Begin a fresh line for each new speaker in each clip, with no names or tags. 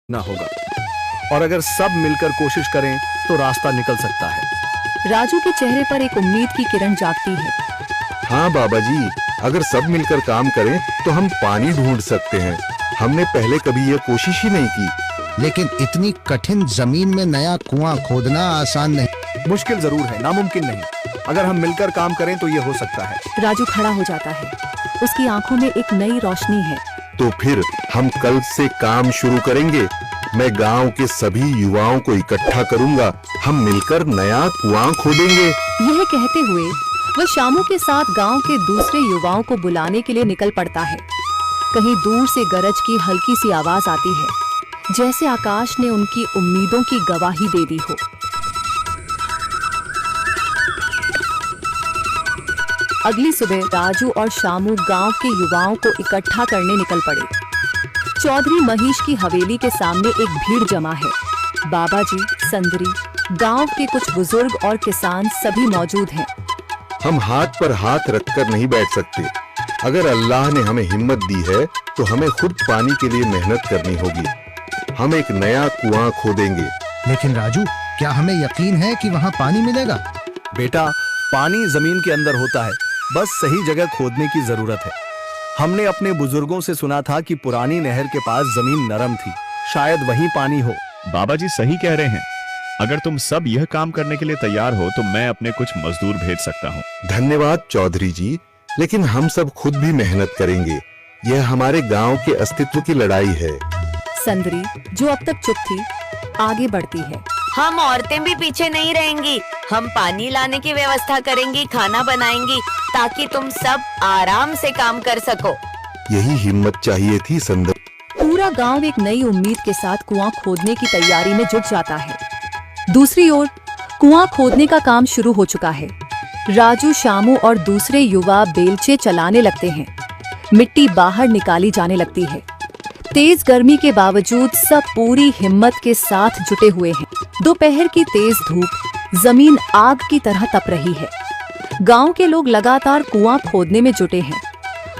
ना होगा, और अगर सब मिलकर कोशिश करें तो रास्ता निकल सकता है।
राजू के चेहरे पर एक उम्मीद की किरण जागती है।
हाँ बाबा जी, अगर सब मिलकर काम करें तो हम पानी ढूंढ सकते हैं। हमने पहले कभी यह कोशिश ही नहीं की।
लेकिन इतनी कठिन जमीन में नया कुआं खोदना आसान नहीं।
मुश्किल जरूर है, नामुमकिन नहीं। अगर हम मिलकर काम करें तो ये हो सकता है।
राजू खड़ा हो जाता है, उसकी आंखों में एक नई रोशनी है।
तो फिर हम कल से काम शुरू करेंगे। मैं गांव के सभी युवाओं को इकट्ठा करूंगा, हम मिलकर नया कुआं खोदेंगे।
यह कहते हुए वह शामू के साथ गांव के दूसरे युवाओं को बुलाने के लिए निकल पड़ता है। कहीं दूर से गरज की हल्की सी आवाज आती है, जैसे आकाश ने उनकी उम्मीदों की गवाही दे दी हो। अगली सुबह राजू और शामू गांव के युवाओं को इकट्ठा करने निकल पड़े। चौधरी महेश की हवेली के सामने एक भीड़ जमा है। बाबा जी, संदरी, गांव के कुछ बुजुर्ग और किसान सभी मौजूद हैं।
हम हाथ पर हाथ रखकर नहीं बैठ सकते। अगर अल्लाह ने हमें हिम्मत दी है तो हमें खुद पानी के लिए मेहनत करनी होगी। हम एक नया कुआं खोदेंगे।
लेकिन राजू, क्या हमें यकीन है कि वहाँ पानी मिलेगा?
बेटा, पानी जमीन के अंदर होता है, बस सही जगह खोदने की जरूरत है। हमने अपने बुजुर्गों से सुना था कि पुरानी नहर के पास जमीन नरम थी, शायद वहीं पानी हो।
बाबा जी सही कह रहे हैं। अगर तुम सब यह काम करने के लिए तैयार हो तो मैं अपने कुछ मजदूर भेज सकता हूँ।
धन्यवाद चौधरी जी, लेकिन हम सब खुद भी मेहनत करेंगे। यह हमारे गांव के अस्तित्व की लड़ाई है।
संदरी, जो अब तक चुप थी, आगे बढ़ती है।
हम औरतें भी पीछे नहीं रहेंगी। हम पानी लाने की व्यवस्था करेंगी, खाना बनाएंगी, ताकि तुम सब आराम से काम कर सको।
यही हिम्मत चाहिए थी संदर।
पूरा गांव एक नई उम्मीद के साथ कुआं खोदने की तैयारी में जुट जाता है। दूसरी ओर कुआं खोदने का काम शुरू हो चुका है। राजू, शामू और दूसरे युवा बेलचे चलाने लगते हैं। मिट्टी बाहर निकाली जाने लगती है। तेज गर्मी के बावजूद सब पूरी हिम्मत के साथ जुटे हुए हैं। दोपहर की तेज धूप जमीन आग की तरह तप रही है। गांव के लोग लगातार कुआं खोदने में जुटे हैं।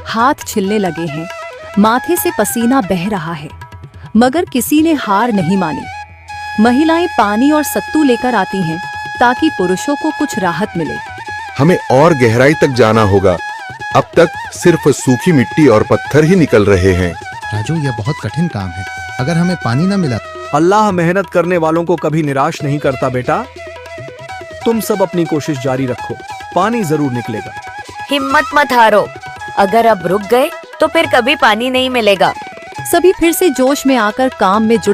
हाथ छिलने लगे हैं, माथे से पसीना बह रहा है, मगर किसी ने हार नहीं मानी। महिलाएं पानी और सत्तू लेकर आती हैं ताकि पुरुषों को कुछ राहत मिले।
हमें और गहराई तक जाना होगा। अब तक सिर्फ सूखी मिट्टी और पत्थर ही निकल रहे हैं।
राजू, यह बहुत कठिन काम है। अगर हमें पानी न मिला?
अल्लाह मेहनत करने वालों को कभी निराश नहीं करता बेटा। तुम सब अपनी कोशिश जारी रखो, पानी जरूर निकलेगा।
हिम्मत मत हारो। अगर अब रुक गए तो फिर कभी पानी नहीं मिलेगा।
सभी फिर से जोश में आकर काम में जुट